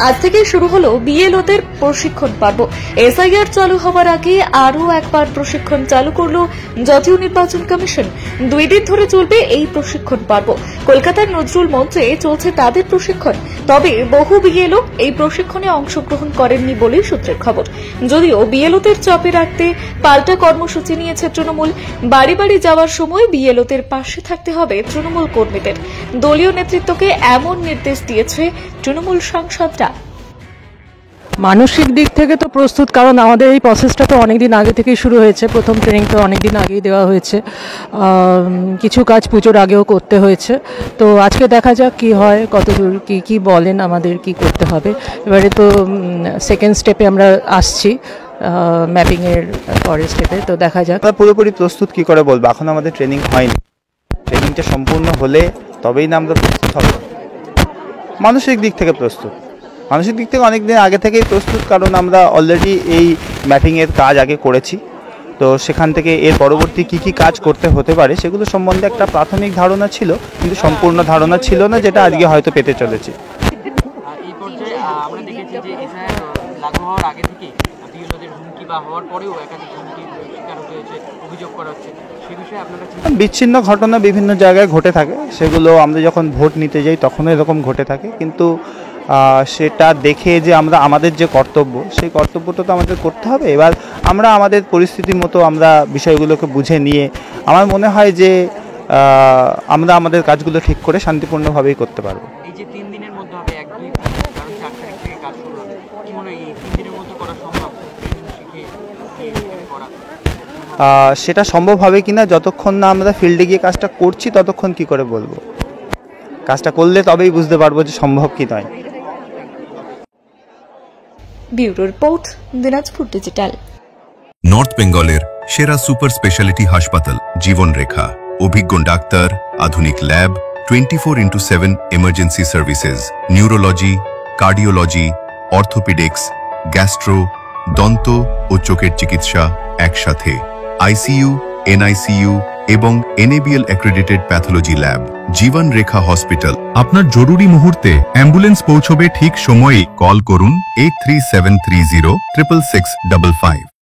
আজ থেকে শুরু হলো বিএলওদের প্রশিক্ষণ পর্ব। এসআইআর চালু হওয়ার আগে আরও একবার প্রশিক্ষণ চালু করল জাতীয় নির্বাচন কমিশন। 2 দিন ধরে চলবে এই প্রশিক্ষণ পর্ব। কলকাতার নজরুল মঞ্চে চলছে তাদের প্রশিক্ষণ। তবে বহু বিএলও এই প্রশিক্ষণে অংশগ্রহণ করেননি বলেই সূত্রের খবর। যদিও বিএলওদের চাপে রাখতে পাল্টা কর্মসূচি নিয়েছে তৃণমূল। বাড়ি বাড়ি যাওয়ার সময় বিএলওদের পাশে থাকতে হবে তৃণমূল কর্মীদের। দলীয় নেতৃত্বকে এমন নির্দেশ দিয়েছে তৃণমূল সাংসদরা। মানসিক দিক থেকে তো প্রস্তুত, কারণ আমাদের এই প্রসেসটা তো অনেকদিন আগে থেকেই শুরু হয়েছে। প্রথম ট্রেনিং তো অনেকদিন আগেই দেওয়া হয়েছে, কিছু কাজ পুজোর আগেও করতে হয়েছে। তো আজকে দেখা যাক কি হয়, কতদূর কি বলেন আমাদের কি করতে হবে। এবারে তো সেকেন্ড স্টেপে আমরা আসছি, ম্যাপিংয়ের পরের স্টেপে। তো দেখা যাক। পুরোপুরি প্রস্তুত কি করে বলবো, এখন আমাদের ট্রেনিং হয়নি। ট্রেনিংটা সম্পূর্ণ হলে তবেই না আমরা প্রস্তুত হব। মানসিক দিক থেকে প্রস্তুত, মানসিক দিক থেকে অনেকদিন আগে থেকেই প্রস্তুত, কারণ আমরা অলরেডি এই ম্যাপিংয়ের কাজ আগে করেছি। তো সেখান থেকে এর পরবর্তী কি কাজ করতে হতে পারে সেগুলো সম্বন্ধে একটা প্রাথমিক ধারণা ছিল, কিন্তু সম্পূর্ণ ধারণা ছিল না, যেটা আজকে হয়তো পেতে চলেছি। এই পর্যায়ে আমরা দেখেছি যে এসআইআর লাগু হওয়ার আগে থেকে বিএলওদের হুমকি বা হওয়ার পরেও একাধিক হুমকির শিকার হতে হয়েছে, অভিযোগ করা হচ্ছে। সেই বিষয়ে আপনারা বিচ্ছিন্ন ঘটনা বিভিন্ন জায়গায় ঘটে থাকে, সেগুলো আমরা যখন ভোট নিতে যাই তখনও এরকম ঘটে থাকে। কিন্তু সেটা দেখে যে আমরা আমাদের যে কর্তব্য, সেই কর্তব্যটা তো আমাদের করতে হবে। এবার আমরা আমাদের পরিস্থিতি মতো আমরা বিষয়গুলোকে বুঝে নিয়ে আমার মনে হয় যে আমরা আমাদের কাজগুলো ঠিক করে শান্তিপূর্ণভাবেই করতে পারবো। এই যে 3 দিনের মধ্যে হবে, 1-2 কারণ 4 তারিখ থেকে কাজ শুরু হবে, কি মনে হয় এই 3 দিনের মধ্যে করা সম্ভব? সেটা সম্ভব হবে কিনা, যতক্ষণ না আমরা ফিল্ডে গিয়ে কাজটা করছি ততক্ষণ কি করে বলবো। কাজটা করলে তবেই বুঝতে পারবো যে সম্ভব কি নয়। Bureau report, Dinajpur digital. North বেঙ্গলের সেরা সুপার স্পেশালিটি হাসপাতাল জীবন রেখা, অভিজ্ঞ ডাক্তার, আধুনিক lab, 24/7 emergency services, neurology, cardiology, orthopaedics, gastro, দন্ত ও চোখের চিকিৎসা একসাথে, আইসিইউ, এনআইসিইউ এবং এনএবিএল অ্যাক্রেডিটেড প্যাথোলজি ল্যাব। জীবন রেখা হসপিটাল। আপনার জরুরি মুহূর্তে অ্যাম্বুলেন্স পৌঁছবে ঠিক সময়ে। কল করুন 83730 66655।